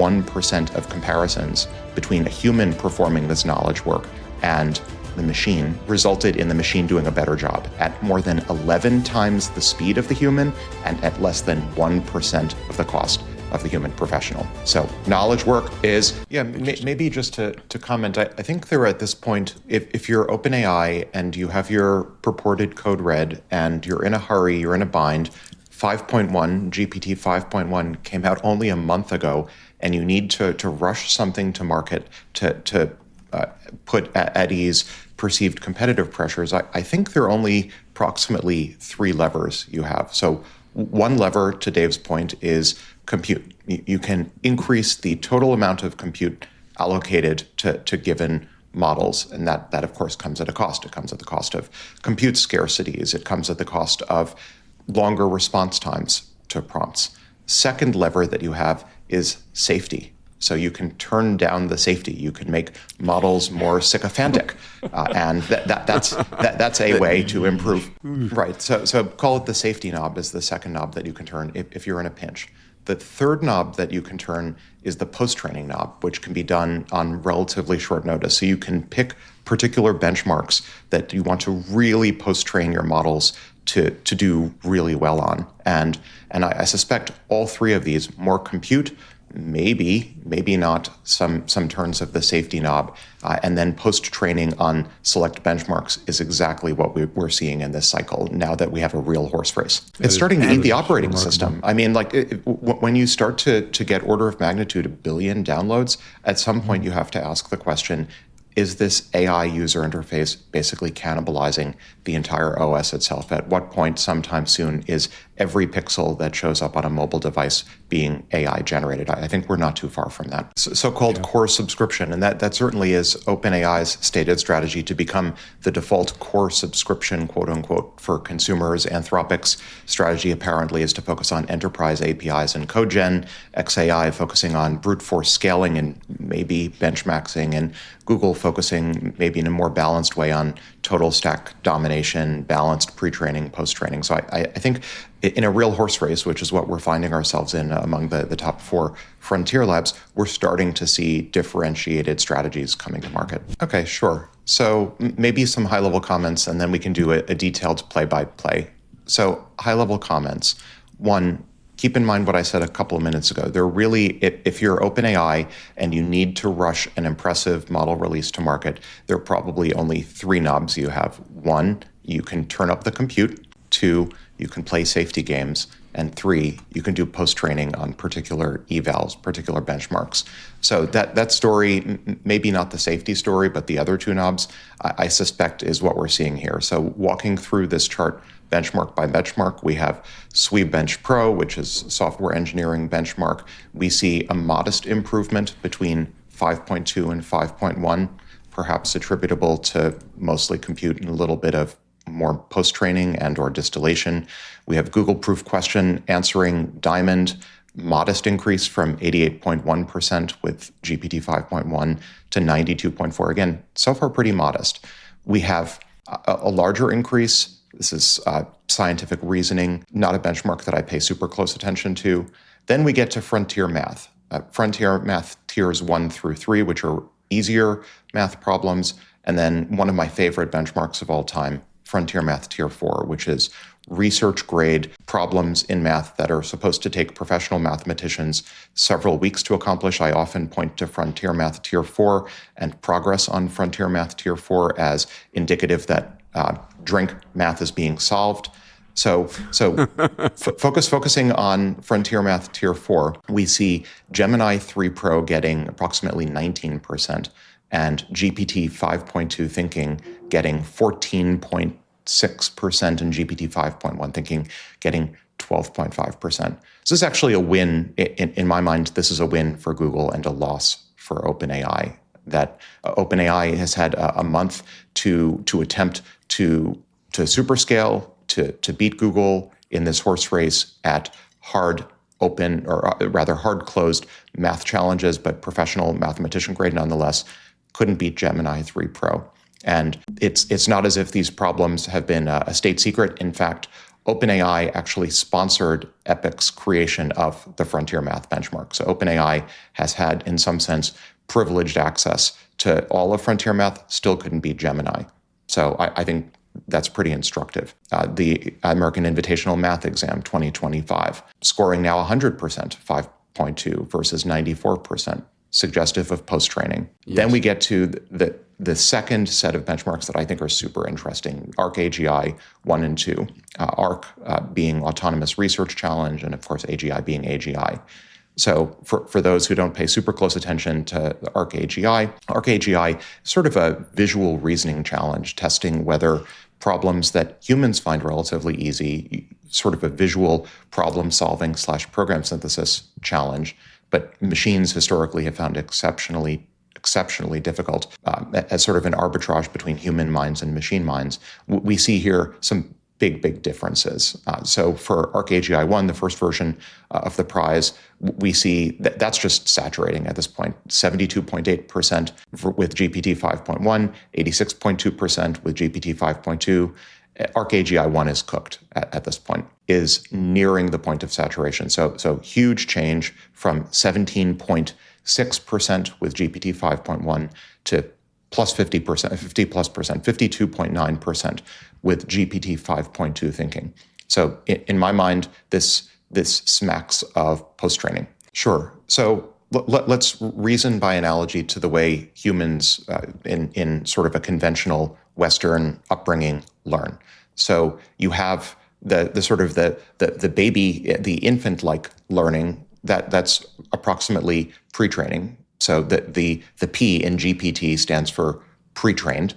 1% of comparisons between a human performing this knowledge work and the machine resulted in the machine doing a better job at more than 11 times the speed of the human and at less than 1% of the cost of the human professional. So knowledge work is, maybe just to comment, I think there at this point, if you're OpenAI and you have your purported code read and you're in a hurry, you're in a bind, 5.1, GPT 5.1 came out only a month ago, and you need to rush something to market to put at ease perceived competitive pressures, I think there are only approximately 3 levers you have. So one lever, to Dave's point, is compute. You can increase the total amount of compute allocated to given models, and that of course comes at a cost. It comes at the cost of compute scarcities. It comes at the cost of longer response times to prompts. Second lever that you have is safety. So you can turn down the safety. You can make models more sycophantic, and that's a way to improve. Right. So call it the safety knob is the second knob that you can turn if you're in a pinch. The third knob that you can turn is the post-training knob, which can be done on relatively short notice. So you can pick particular benchmarks that you want to really post-train your models to do really well on. And I suspect all 3 of these, more compute, maybe not some turns of the safety knob, and then post-training on select benchmarks is exactly what we're seeing in this cycle now that we have a real horse race. It's starting to eat the operating system. I mean, when you start to get order of magnitude 1 billion downloads, at some point you have to ask the question, is this AI user interface basically cannibalizing the entire OS itself? At what point, sometime soon, is every pixel that shows up on a mobile device being AI generated? I think we're not too far from that. So-called core subscription, and that certainly is OpenAI's stated strategy to become the default core subscription, quote unquote, for consumers. Anthropic's strategy apparently is to focus on enterprise APIs and code gen, XAI focusing on brute force scaling and maybe benchmarking, and Google focusing maybe in a more balanced way on total stack domination, balanced pre-training, post-training. So I think in a real horse race, which is what we're finding ourselves in among the top 4 frontier labs, we're starting to see differentiated strategies coming to market. Okay, sure. So maybe some high-level comments, and then we can do a detailed play-by-play. So high-level comments. 1, keep in mind what I said a couple of minutes ago. There really, if you're OpenAI and you need to rush an impressive model release to market, there are probably only 3 knobs you have. 1, you can turn up the compute. 2, you can play safety games. And 3, you can do post-training on particular evals, particular benchmarks. So that story, maybe not the safety story, but the other 2 knobs, I suspect is what we're seeing here. So walking through this chart benchmark by benchmark, we have SWE-Bench Pro, which is software engineering benchmark. We see a modest improvement between 5.2 and 5.1, perhaps attributable to mostly compute and a little bit of more post-training and or distillation. We have Google Proof Question answering Diamond, modest increase from 88.1% with GPT 5.1 to 92.4. Again, so far pretty modest. We have a larger increase. This is scientific reasoning, not a benchmark that I pay super close attention to. Then we get to frontier math. Frontier math tiers 1 through 3, which are easier math problems. And then one of my favorite benchmarks of all time, Frontier Math Tier 4, which is research grade problems in math that are supposed to take professional mathematicians several weeks to accomplish. I often point to Frontier Math Tier 4 and progress on Frontier Math Tier 4 as indicative that drink math is being solved. So focusing on Frontier Math Tier 4, we see Gemini 3 Pro getting approximately 19%. And GPT 5.2 thinking getting 14.6%, and GPT 5.1 thinking getting 12.5%. So this is actually a win. In my mind, this is a win for Google and a loss for OpenAI. That OpenAI has had a month to attempt to superscale, to beat Google in this horse race at hard open, or rather hard closed math challenges, but professional mathematician grade nonetheless. Couldn't beat Gemini 3 Pro. And it's not as if these problems have been a state secret. In fact, OpenAI actually sponsored Epic's creation of the frontier math benchmark. So OpenAI has had, in some sense, privileged access to all of frontier math, still couldn't beat Gemini. So I think that's pretty instructive. The American Invitational Math Exam 2025, scoring now 100%, 5.2 versus 94%, suggestive of post-training. Yes. Then we get to the second set of benchmarks that I think are super interesting, ARC-AGI 1 and 2, ARC being Autonomous Research Challenge, and of course AGI being AGI. So for those who don't pay super close attention to the ARC-AGI is sort of a visual reasoning challenge, testing whether problems that humans find relatively easy, sort of a visual problem solving / program synthesis challenge, but machines historically have found exceptionally difficult as sort of an arbitrage between human minds and machine minds. We see here some big differences. So for ARC-AGI 1, the first version of the prize, we see that's just saturating at this point. 72.8% with GPT 5.1, 86.2% with GPT 5.2. ARC-AGI 1 is cooked at this point, is nearing the point of saturation. So huge change from 17.6% with GPT 5.1 to plus 50%, 52.9% with GPT 5.2 thinking. So in my mind, this smacks of post-training. Sure. So let's reason by analogy to the way humans in sort of a conventional Western upbringing learn. So you have the sort of the baby, the infant-like learning that's approximately pre-training. So the P in GPT stands for pre-trained.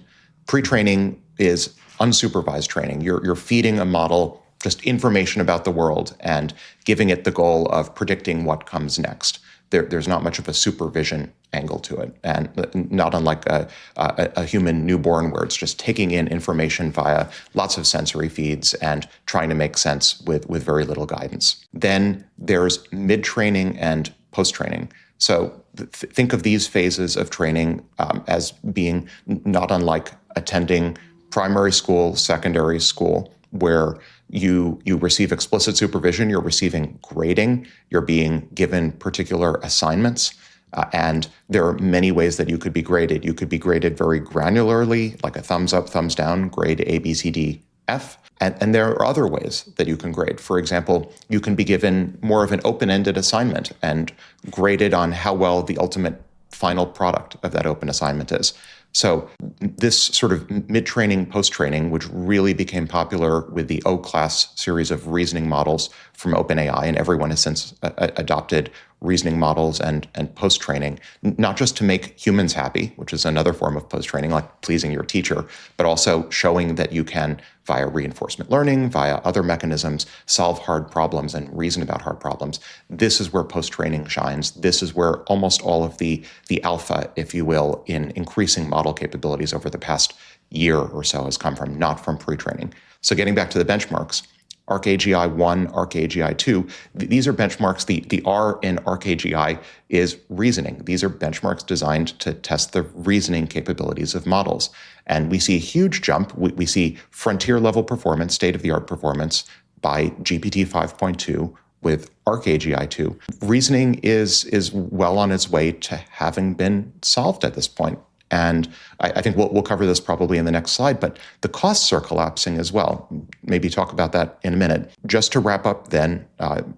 Pre-training is unsupervised training. You're feeding a model just information about the world and giving it the goal of predicting what comes next. There's not much of a supervision angle to it, and not unlike a human newborn where it's just taking in information via lots of sensory feeds and trying to make sense with very little guidance. Then there's mid-training and post-training. So think of these phases of training as being not unlike attending primary school, secondary school, where you receive explicit supervision, you're receiving grading, you're being given particular assignments, and there are many ways that you could be graded. You could be graded very granularly, like a thumbs up, thumbs down, grade A, B, C, D, F. And there are other ways that you can grade. For example, you can be given more of an open-ended assignment and graded on how well the ultimate final product of that open assignment is. So this sort of mid-training, post-training, which really became popular with the O-class series of reasoning models from OpenAI, and everyone has since adopted reasoning models and post-training, not just to make humans happy, which is another form of post-training, like pleasing your teacher, but also showing that you can, via reinforcement learning, via other mechanisms, solve hard problems and reason about hard problems. This is where post-training shines. This is where almost all of the alpha, if you will, in increasing model capabilities over the past year or so has come from, not from pre-training. So getting back to the benchmarks, ARC-AGI 1, ARC-AGI 2, these are benchmarks. The R in ARC-AGI is reasoning. These are benchmarks designed to test the reasoning capabilities of models. And we see a huge jump. We see frontier-level performance, state-of-the-art performance by GPT 5.2 with ARC-AGI 2. Reasoning is well on its way to having been solved at this point. And I think we'll cover this probably in the next slide, but the costs are collapsing as well. Maybe talk about that in a minute. Just to wrap up then,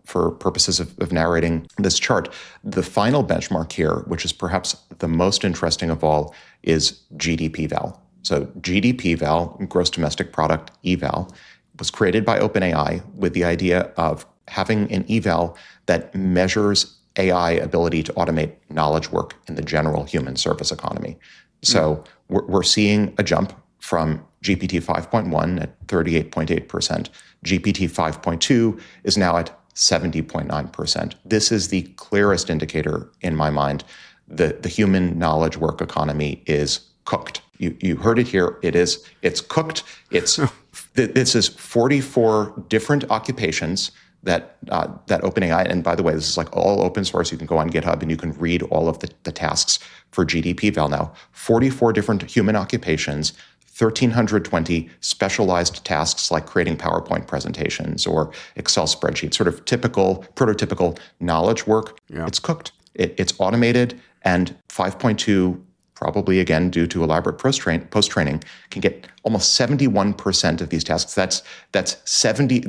for purposes of narrating this chart, the final benchmark here, which is perhaps the most interesting of all, is GDP-val. So GDP-val, gross domestic product eval, was created by OpenAI with the idea of having an eval that measures AI ability to automate knowledge work in the general human service economy. So we're seeing a jump from GPT 5.1 at 38.8%. GPT 5.2 is now at 70.9%. This is the clearest indicator in my mind that the human knowledge work economy is cooked. You heard it here. It's cooked. This is 44 different occupations that OpenAI, and by the way, this is like all open source. You can go on GitHub and you can read all of the tasks for GDP-val now. 44 different human occupations, 1,320 specialized tasks like creating PowerPoint presentations or Excel spreadsheets, sort of typical, prototypical knowledge work. Yeah. It's cooked. It's automated, and 5.2, probably again due to elaborate post-training, can get almost 71% of these tasks. That's 70.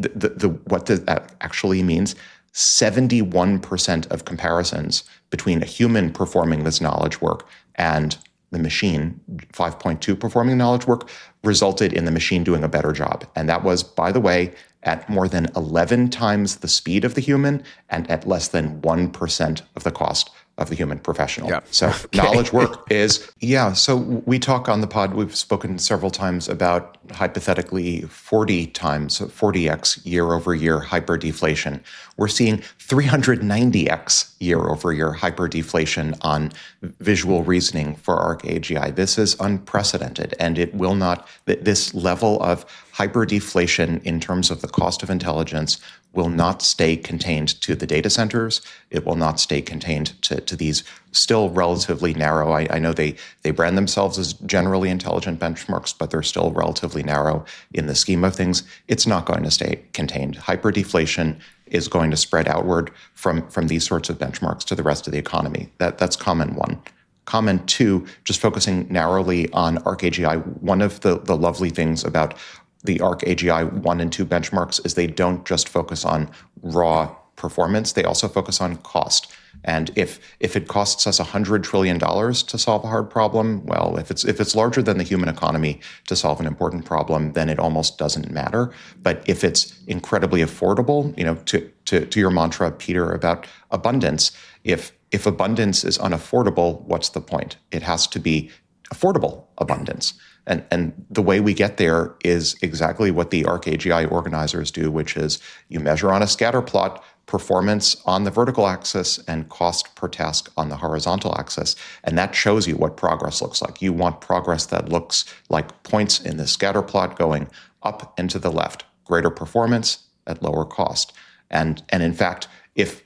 What that actually means? 71% of comparisons between a human performing this knowledge work and the machine, 5.2 performing knowledge work, resulted in the machine doing a better job. And that was, by the way, at more than 11 times the speed of the human and at less than 1% of the cost of the human professional. Yeah. So knowledge work is, so we talk on the pod, we've spoken several times about hypothetically 40x year over year hyperdeflation. We're seeing 390x year over year hyperdeflation on visual reasoning for ArcAGI. This is unprecedented, and it will not, this level of hyperdeflation in terms of the cost of intelligence will not stay contained to the data centers. It will not stay contained to these still relatively narrow. I know they brand themselves as generally intelligent benchmarks, but they're still relatively narrow in the scheme of things. It's not going to stay contained. Hyperdeflation is going to spread outward from these sorts of benchmarks to the rest of the economy. That's comment one. Comment two, just focusing narrowly on ArcAGI, one of the lovely things about the ArcAGI 1 and 2 benchmarks is they don't just focus on raw performance, they also focus on cost. And if it costs us $100 trillion to solve a hard problem, well, if it's larger than the human economy to solve an important problem, then it almost doesn't matter. But if it's incredibly affordable, to your mantra, Peter, about abundance, if abundance is unaffordable, what's the point? It has to be affordable abundance. And the way we get there is exactly what the ArcAGI organizers do, which is you measure on a scatter plot performance on the vertical axis and cost per task on the horizontal axis. And that shows you what progress looks like. You want progress that looks like points in the scatter plot going up and to the left, greater performance at lower cost. And in fact, if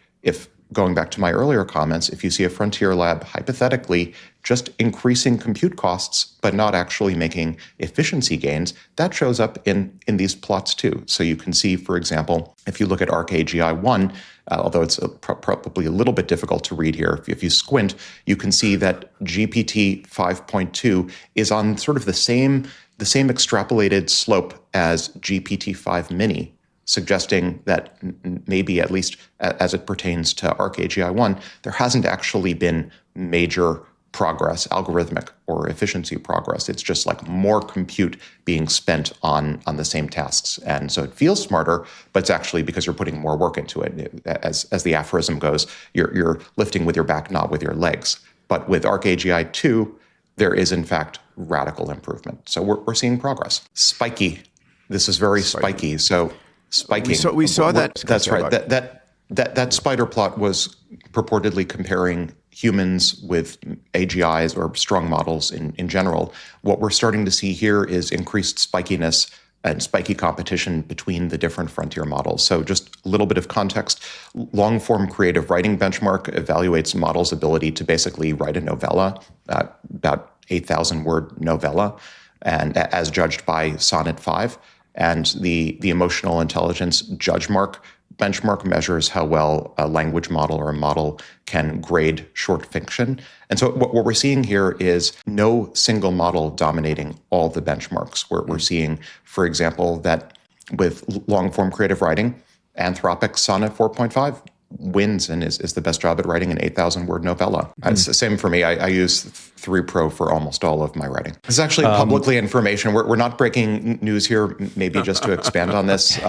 going back to my earlier comments, if you see a frontier lab hypothetically just increasing compute costs, but not actually making efficiency gains, that shows up in these plots too. So you can see, for example, if you look at ArcAGI 1, although it's probably a little bit difficult to read here, if you squint, you can see that GPT 5.2 is on sort of the same extrapolated slope as GPT-5 mini, suggesting that maybe, at least as it pertains to ArcAGI 1, there hasn't actually been major progress, algorithmic or efficiency progress. It's just like more compute being spent on the same tasks. And so it feels smarter, but it's actually because you're putting more work into it. As the aphorism goes, you're lifting with your back, not with your legs. But with ArcAGI 2, there is in fact radical improvement. So we're seeing progress. Spiky. This is very spiky. So spiking. We saw that. That's right. That spider plot was purportedly comparing humans with AGIs or strong models in general. What we're starting to see here is increased spikiness and spiky competition between the different frontier models. So just a little bit of context. Long-form creative writing benchmark evaluates models' ability to basically write a novella, about 8,000-word novella, and as judged by Sonnet 5. And the emotional intelligence judge mark benchmark measures how well a language model or a model can grade short fiction. And so what we're seeing here is no single model dominating all the benchmarks. We're seeing, for example, that with long-form creative writing, Anthropic's Sonnet 4.5 wins and is the best job at writing an 8,000-word novella. It's the same for me. I use 3 Pro for almost all of my writing. It's actually publicly information. We're not breaking news here, maybe just to expand on this.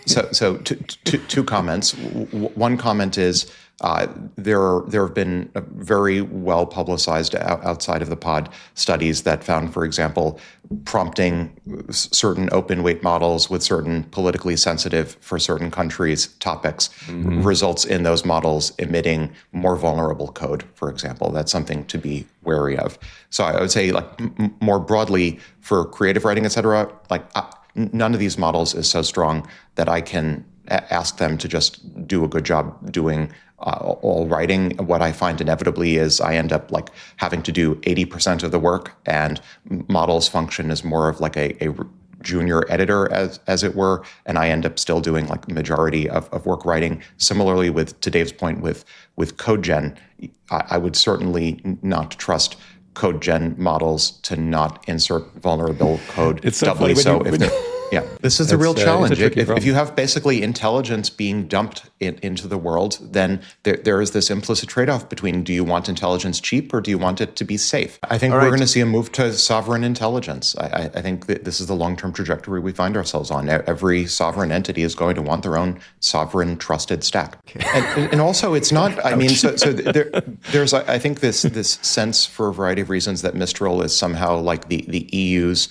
So two comments. One comment is there have been very well-publicized outside of the pod studies that found, for example, prompting certain open weight models with certain politically sensitive for certain countries topics results in those models emitting more vulnerable code, for example. That's something to be wary of. So I would say, like, more broadly for creative writing, et cetera, none of these models is so strong that I can ask them to just do a good job doing all writing. What I find inevitably is I end up like having to do 80% of the work, and models function as more of like a junior editor, as it were, and I end up still doing like the majority of work writing. Similarly, to Dave's point with code gen, I would certainly not trust code gen models to not insert vulnerable code. It's so doubly funny so if they're yeah, this is the real challenge. If you have basically intelligence being dumped into the world, then there is this implicit trade-off between, do you want intelligence cheap or do you want it to be safe? I think we're going to see a move to sovereign intelligence. I think that this is the long-term trajectory we find ourselves on. Every sovereign entity is going to want their own sovereign trusted stack. Okay. And also, it's not, I mean, so there's, I think, this sense for a variety of reasons that Mistral is somehow like the EU's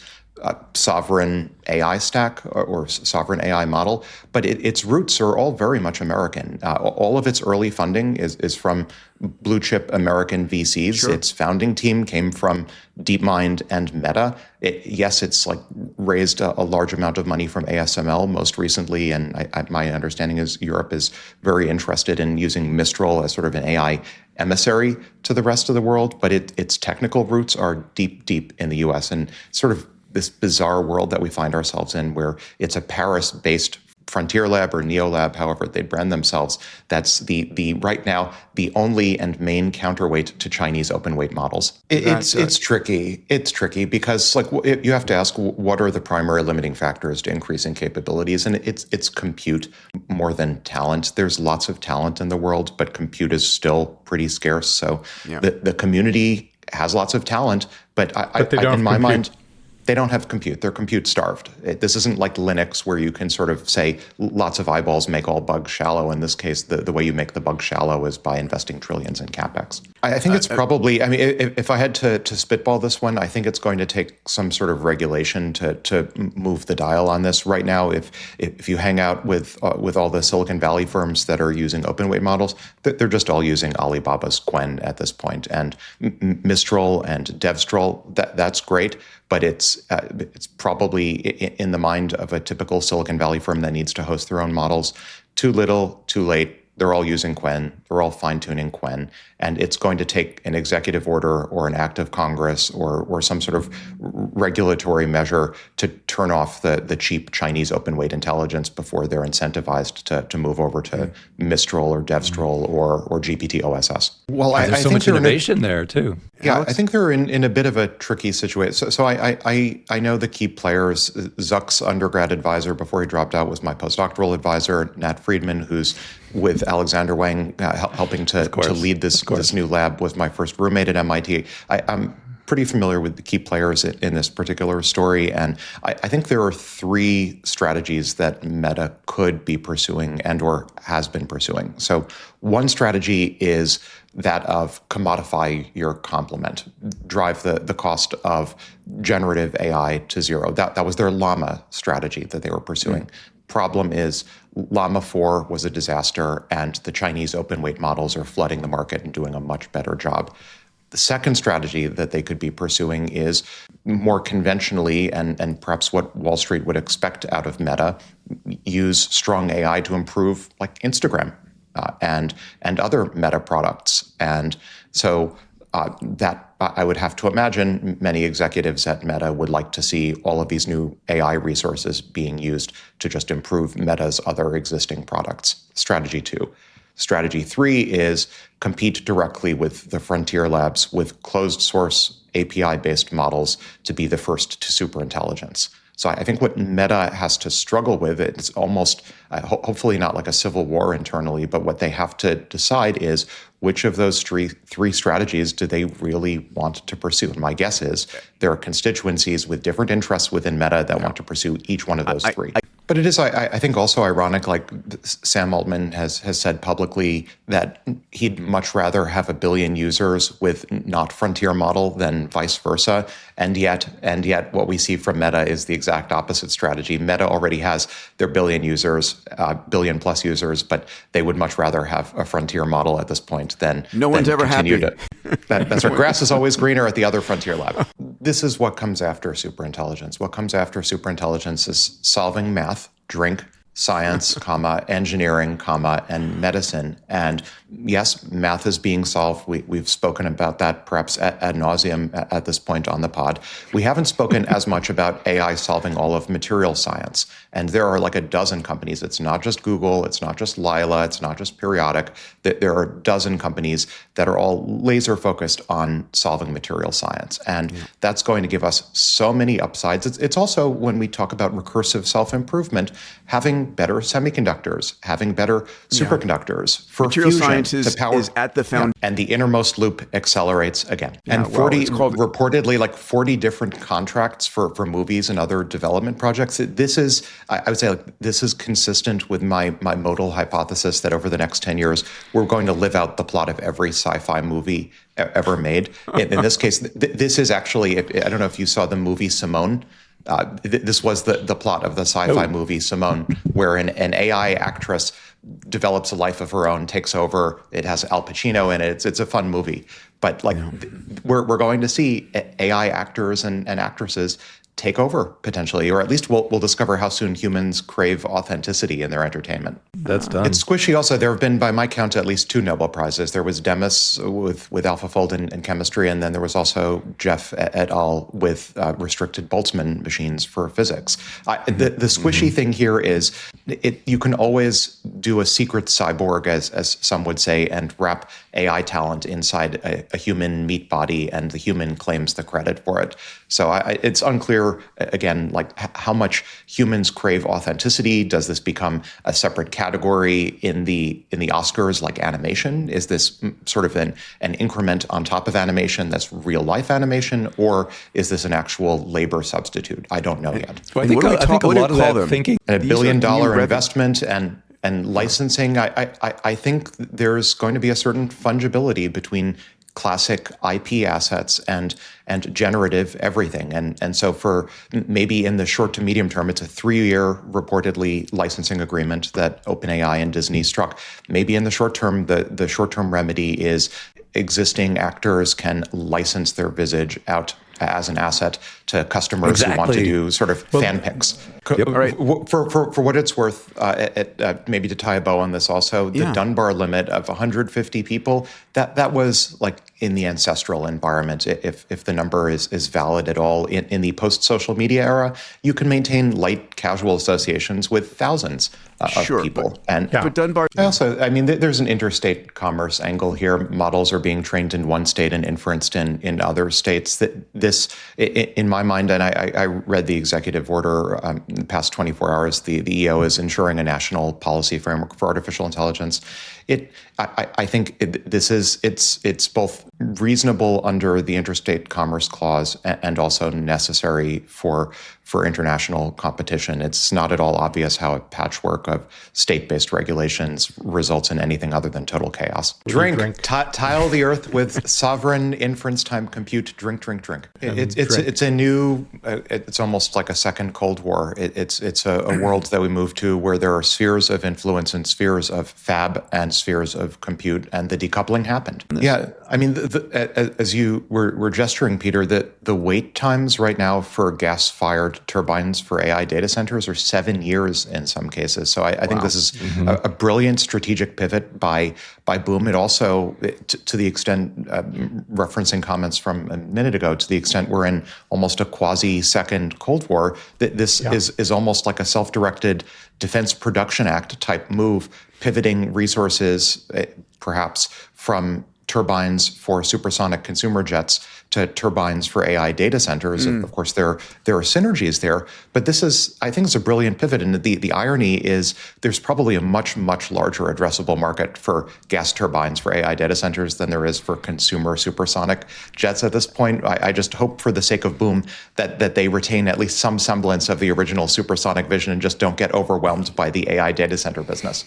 sovereign AI stack or sovereign AI model, but its roots are all very much American. All of its early funding is from blue chip American VCs. Sure. Its founding team came from DeepMind and Meta. Yes, it's like raised a large amount of money from ASML most recently, and my understanding is Europe is very interested in using Mistral as sort of an AI emissary to the rest of the world, but its technical roots are deep in the US, and sort of this bizarre world that we find ourselves in, where it's a Paris-based frontier lab or neolab, however they brand themselves, that's the right now the only and main counterweight to Chinese open weight models. It's tricky. It's tricky because like you have to ask, what are the primary limiting factors to increasing capabilities? And it's compute more than talent. There's lots of talent in the world, but compute is still pretty scarce. So the community has lots of talent, but in my mind, they don't have compute. They're compute starved. This isn't like Linux where you can sort of say lots of eyeballs make all bugs shallow. In this case, the way you make the bug shallow is by investing trillions in CapEx. I think it's probably, I mean, if I had to spitball this one, I think it's going to take some sort of regulation to move the dial on this. Right now, if you hang out with all the Silicon Valley firms that are using open weight models, they're just all using Alibaba's Qwen at this point. And Mistral and Devstral, that's great. But it's probably in the mind of a typical Silicon Valley firm that needs to host their own models. Too little, too late. They're all using Qwen. They're all fine-tuning Qwen. And it's going to take an executive order or an act of Congress or some sort of regulatory measure to turn off the cheap Chinese open weight intelligence before they're incentivized to move over to Mistral or Devstral or GPT OSS. Well, there's so much innovation there too. Yeah, Alex? I think they're in a bit of a tricky situation. So I know the key players. Zuck's undergrad advisor before he dropped out was my postdoctoral advisor, Nat Friedman, who's with Alexander Wang helping to lead this new lab, was my first roommate at MIT. I'm pretty familiar with the key players in this particular story, and I think there are three strategies that Meta could be pursuing and or has been pursuing. So one strategy is that of commodify your complement, drive the cost of generative AI to zero. That was their Llama strategy that they were pursuing. Problem is, Llama 4 was a disaster, and the Chinese open weight models are flooding the market and doing a much better job. The second strategy that they could be pursuing is more conventionally, and perhaps what Wall Street would expect out of Meta, use strong AI to improve like Instagram and other Meta products. And so that I would have to imagine many executives at Meta would like to see all of these new AI resources being used to just improve Meta's other existing products. Strategy 2. Strategy 3 is compete directly with the frontier labs with closed source API-based models to be the first to superintelligence. So I think what Meta has to struggle with, it's almost, hopefully not like a civil war internally, but what they have to decide is which of those three strategies do they really want to pursue? And my guess is there are constituencies with different interests within Meta that want to pursue each one of those three. But it is, I think, also ironic, like Sam Altman has said publicly that he'd much rather have 1 billion users with not frontier model than vice versa. And yet what we see from Meta is the exact opposite strategy. Meta already has their billion plus users, but they would much rather have a frontier model at this point than no one's ever happy. That's right. Grass is always greener at the other frontier lab. This is what comes after superintelligence. What comes after superintelligence is solving math, drink, science, engineering, and medicine. And yes, math is being solved. We've spoken about that perhaps ad nauseum at this point on the pod. We haven't spoken as much about AI solving all of material science. And there are like a dozen companies. It's not just Google. It's not just Lila. It's not just Periodic. There are a dozen companies that are all laser focused on solving material science. And that's going to give us so many upsides. It's also, when we talk about recursive self-improvement, having better semiconductors, having better superconductors for material fusion science to power, is at the foundation. And the innermost loop accelerates again. And reportedly like 40 different contracts for movies and other development projects. This is, I would say, like, this is consistent with my modal hypothesis that over the next 10 years, we're going to live out the plot of every sci-fi movie ever made. In this case, this is actually, I don't know if you saw the movie Simone. This was the plot of the sci-fi movie Simone, where an AI actress develops a life of her own, takes over. It has Al Pacino in it. It's a fun movie. But we're going to see AI actors and actresses take over potentially, or at least we'll discover how soon humans crave authenticity in their entertainment. That's done. It's squishy also. There have been, by my count, at least 2 Nobel Prizes. There was Demis with AlphaFold in chemistry, and then there was also Jeff et al. With restricted Boltzmann machines for physics. The squishy thing here is you can always do a secret cyborg, as some would say, and wrap AI talent inside a human meat body, and the human claims the credit for it. So it's unclear, again, like how much humans crave authenticity. Does this become a separate category in the Oscars, like animation? Is this sort of an increment on top of animation that's real life animation, or is this an actual labor substitute? I don't know yet. Well, I think a lot of that thinking, and $1 billion investment and licensing. I think there's going to be a certain fungibility between classic IP assets and generative everything. And so for maybe in the short to medium term, it's a 3-year reportedly licensing agreement that OpenAI and Disney struck. Maybe in the short term, the short-term remedy is existing actors can license their visage out as an asset to customers who want to do sort of fan picks. Yep. All right. For what it's worth, maybe to tie a bow on this also, the Dunbar limit of 150 people, that was like in the ancestral environment. If the number is valid at all in the post-social media era, you can maintain light casual associations with thousands of people. But Dunbar... I mean, there's an interstate commerce angle here. Models are being trained in one state and inferenced in other states. This, in my mind, and I read the executive order in the past 24 hours, the EO is ensuring a national policy framework for artificial intelligence. I think it's both reasonable under the interstate commerce clause and also necessary for international competition. It's not at all obvious how a patchwork of state-based regulations results in anything other than total chaos. Drink. Tile the earth with sovereign inference time compute. Drink. It's a new. It's almost like a second Cold War. It's a world that we move to where there are spheres of influence and spheres of fab and spheres of compute, and the decoupling happened. Yeah, I mean, as you were gesturing, Peter, that the wait times right now for gas-fired turbines for AI data centers are 7 years in some cases. So I think this is a brilliant strategic pivot by Boom. It also, to the extent, referencing comments from a minute ago, to the extent we're in almost a quasi-second Cold War, this is almost like a self-directed Defense Production Act type move, pivoting resources perhaps from turbines for supersonic consumer jets to turbines for AI data centers. Of course, there are synergies there, but this is, I think, it's a brilliant pivot. And the irony is there's probably a much, much larger addressable market for gas turbines for AI data centers than there is for consumer supersonic jets at this point. I just hope, for the sake of Boom, that they retain at least some semblance of the original supersonic vision and just don't get overwhelmed by the AI data center business.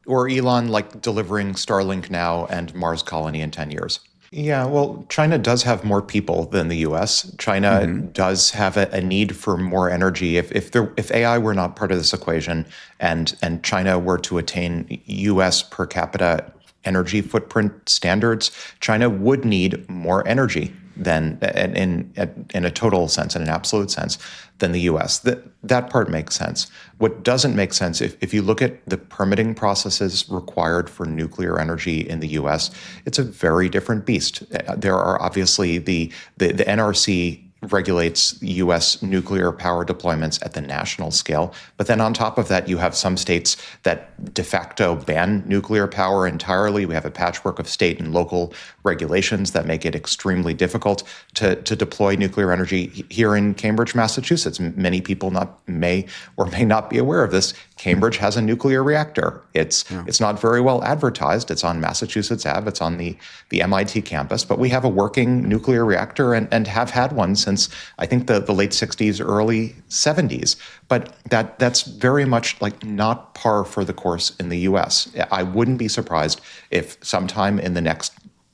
Or Elon like delivering Starlink now and Mars colony in 10 years. Yeah, well, China does have more people than the U.S. China does have a need for more energy. If AI were not part of this equation and China were to attain U.S. per capita energy footprint standards, China would need more energy. than in a total sense, in an absolute sense, than the U.S. That part makes sense. What doesn't make sense, if you look at the permitting processes required for nuclear energy in the U.S., it's a very different beast. There are obviously the NRC regulates U.S. nuclear power deployments at the national scale. But then on top of that, you have some states that de facto ban nuclear power entirely. We have a patchwork of state and local regulations that make it extremely difficult to deploy nuclear energy. Here in Cambridge, Massachusetts, many people may or may not be aware of this. Cambridge has a nuclear reactor. It's not very well advertised. It's on Massachusetts Ave. It's on the MIT campus. But we have a working nuclear reactor and have had one since, I think, the late 60s, early 70s. But that's very much like not par for the course in the U.S. I wouldn't be surprised if sometime in the next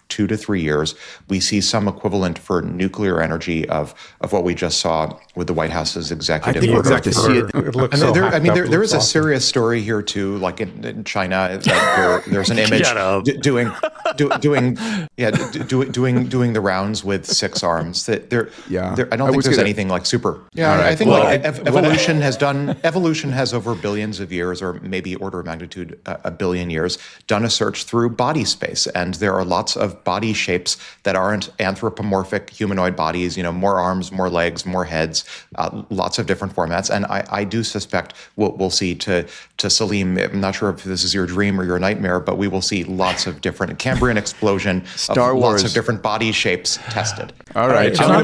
2 to 3 years, we see some equivalent for nuclear energy of what we just saw with the White House's executive order. I think we're going to see it. It looks so there is a serious story here too, like in China, there's an image doing the rounds with 6 arms. I don't think there's anything like super. Yeah, right. I think evolution has over billions of years, or maybe order of magnitude a billion years, done a search through body space, and there are lots of body shapes that aren't anthropomorphic humanoid bodies, more arms, more legs, more heads, lots of different formats. And I do suspect we'll see to Salim, I'm not sure if this is your dream or your nightmare, but we will see lots of different Cambrian explosion, Star Wars, lots of different body shapes tested. All right. I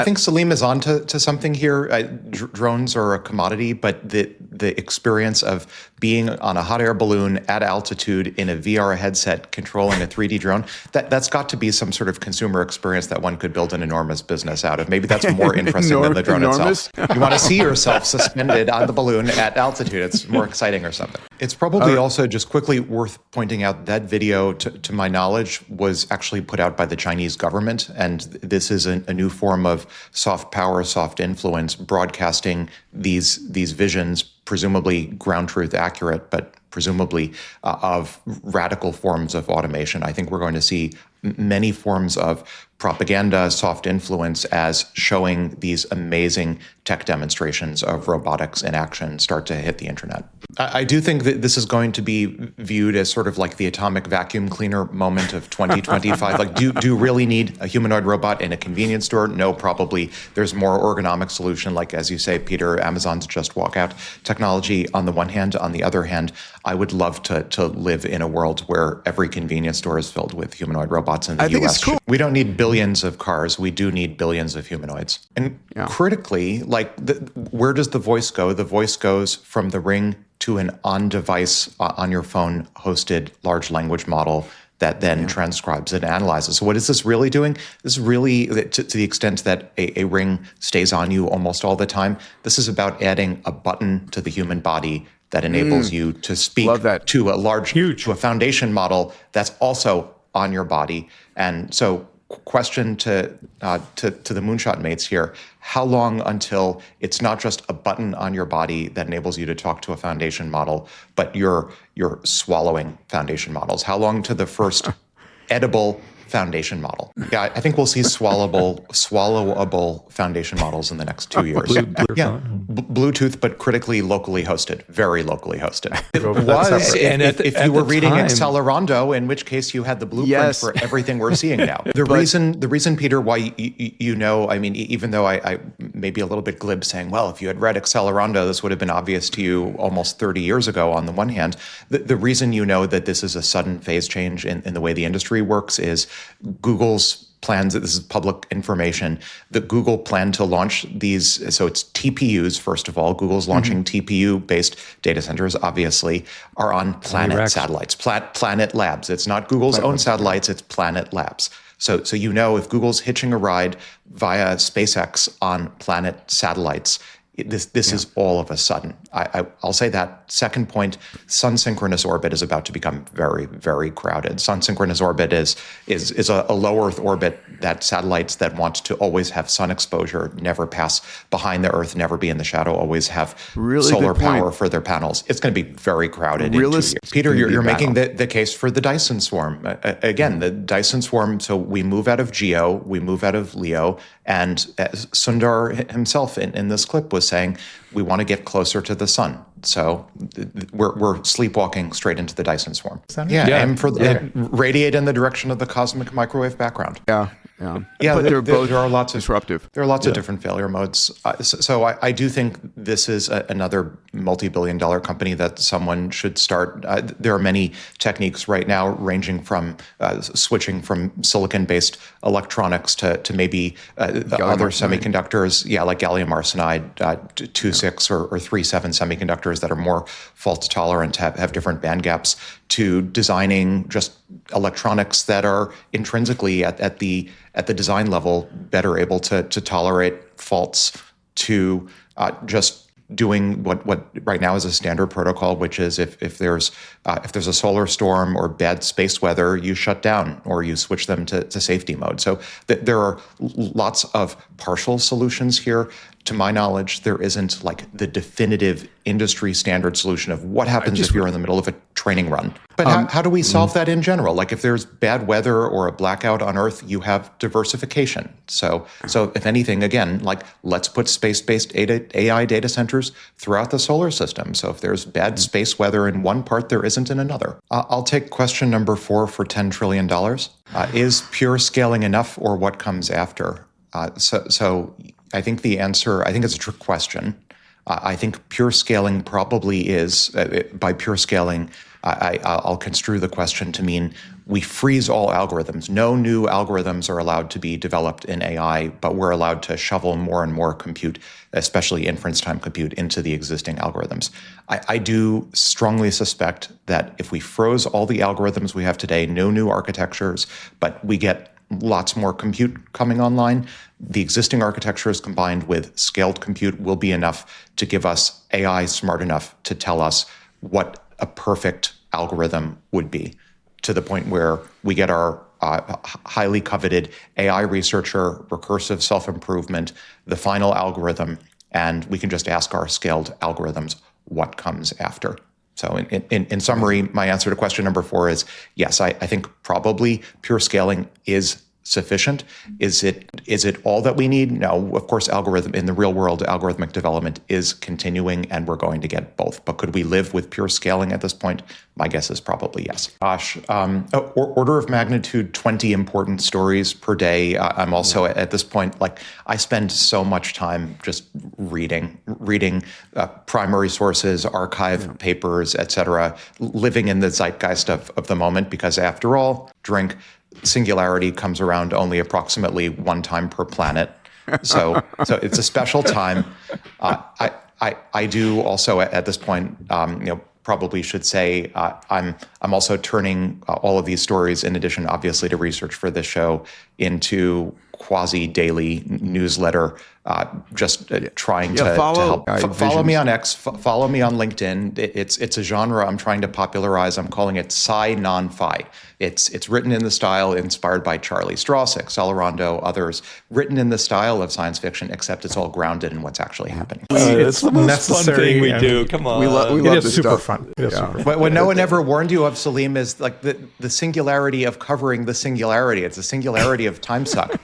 think Salim is on to something here. Drones are a commodity, but the experience of being on a hot air balloon at altitude in a VR headset controlling a 3D drone, that's got to be some sort of consumer experience that one could build an enormous business out of. Maybe that's more interesting than the drone itself. You want to see yourself suspended on the balloon at altitude. It's more exciting or something. It's probably also just quickly worth pointing out that video, to my knowledge, was actually put out by the Chinese government. And this is a new form of soft power, soft influence, broadcasting these visions, presumably ground truth accurate, but presumably of radical forms of automation. I think we're going to see many forms of propaganda, soft influence, as showing these amazing tech demonstrations of robotics in action start to hit the internet. I do think that this is going to be viewed as sort of like the atomic vacuum cleaner moment of 2025. Like, do you really need a humanoid robot in a convenience store? No, probably. There's more ergonomic solution, like, as you say, Peter, Amazon's just walkout technology on the one hand. On the other hand, I would love to live in a world where every convenience store is filled with humanoid robots in the US. think it's cool. We don't need billions of cars. We do need billions of humanoids. And critically, where does the voice go? The voice goes from the Ring to an on-device, on your phone hosted large language model that then transcribes and analyzes. So what is this really doing? This is really, to the extent that a Ring stays on you almost all the time, this is about adding a button to the human body that enables you to speak to a foundation model that's also on your body. And so question to the moonshot mates here: how long until it's not just a button on your body that enables you to talk to a foundation model, but you're swallowing foundation models? How long to the first edible foundation model? Yeah, I think we'll see swallowable foundation models in the next 2 years. Bluetooth, but critically locally hosted, very locally hosted. It was, if you were reading Accelerando, in which case you had the blueprint for everything we're seeing now. The reason, Peter, why I mean, even though I may be a little bit glib saying, well, if you had read Accelerando, this would have been obvious to you almost 30 years ago on the one hand. The reason you know that this is a sudden phase change in the way the industry works is Google's plans, this is public information, that Google planned to launch these, so it's TPUs, first of all. Google's launching TPU-based data centers, obviously, are on Planet satellites, Planet Labs. It's not Google's own satellites, it's Planet Labs. So if Google's hitching a ride via SpaceX on Planet satellites, This is all of a sudden. I'll say that. Second point, sun synchronous orbit is about to become very, very crowded. Sun synchronous orbit is a low Earth orbit that satellites that want to always have sun exposure, never pass behind the Earth, never be in the shadow, always have solar power for their panels. It's going to be very crowded in 2 years. Peter, you're making the case for the Dyson swarm. Again, the Dyson swarm, so we move out of Geo, we move out of Leo, and Sundar himself in this clip was saying, we want to get closer to the sun. So we're sleepwalking straight into the Dyson swarm. And radiate in the direction of the cosmic microwave background. Yeah. But there are lots of disruptive. There are lots of different failure modes. So I do think this is another multi-billion-dollar company that someone should start. There are many techniques right now, ranging from switching from silicon-based electronics to maybe other semiconductors, like gallium arsenide, 2.6 or 3.7 semiconductors that are more fault tolerant, have different band gaps, to designing just electronics that are intrinsically at the design level better able to tolerate faults, to just doing what right now is a standard protocol, which is if there's a solar storm or bad space weather, you shut down or you switch them to safety mode. So there are lots of partial solutions here. To my knowledge, there isn't like the definitive industry standard solution of what happens if you're in the middle of a training run. But how do we solve that in general? Like if there's bad weather or a blackout on Earth, you have diversification. So if anything, again, like let's put space-based AI data centers throughout the solar system. So if there's bad space weather in one part, there isn't in another. I'll take question number 4 for $10 trillion. Is pure scaling enough, or what comes after? So I think the answer, I think it's a trick question. I think pure scaling probably is, by pure scaling, I'll construe the question to mean we freeze all algorithms. No new algorithms are allowed to be developed in AI, but we're allowed to shovel more and more compute, especially inference time compute, into the existing algorithms. I do strongly suspect that if we froze all the algorithms we have today, no new architectures, but we get lots more compute coming online, the existing architectures combined with scaled compute will be enough to give us AI smart enough to tell us what a perfect algorithm would be, to the point where we get our highly coveted AI researcher, recursive self-improvement, the final algorithm, and we can just ask our scaled algorithms what comes after. So in summary, my answer to question number 4 is yes, I think probably pure scaling is sufficient. Is it all that we need? No, of course, in the real world, algorithmic development is continuing, and we're going to get both. But could we live with pure scaling at this point? My guess is probably yes. Gosh, order of magnitude 20 important stories per day. I'm also at this point, like, I spend so much time just reading primary sources, archive papers, etc., living in the zeitgeist of the moment, because after all, singularity comes around only approximately one time per planet. So it's a special time. I do also at this point, probably should say I'm also turning all of these stories, in addition, obviously, to research for this show, into quasi-daily newsletter, just trying to help. Follow me on X, follow me on LinkedIn. It's a genre I'm trying to popularize. I'm calling it sci-non-fi. It's written in the style inspired by Charlie Strauss, Accelerando, others, written in the style of science fiction, except it's all grounded in what's actually happening. It's the most fun thing we do. Come on. We love this super stuff. fun. It is super fun. What no one ever warned you of, Salim, is like the singularity of covering the singularity. It's a singularity of time suck.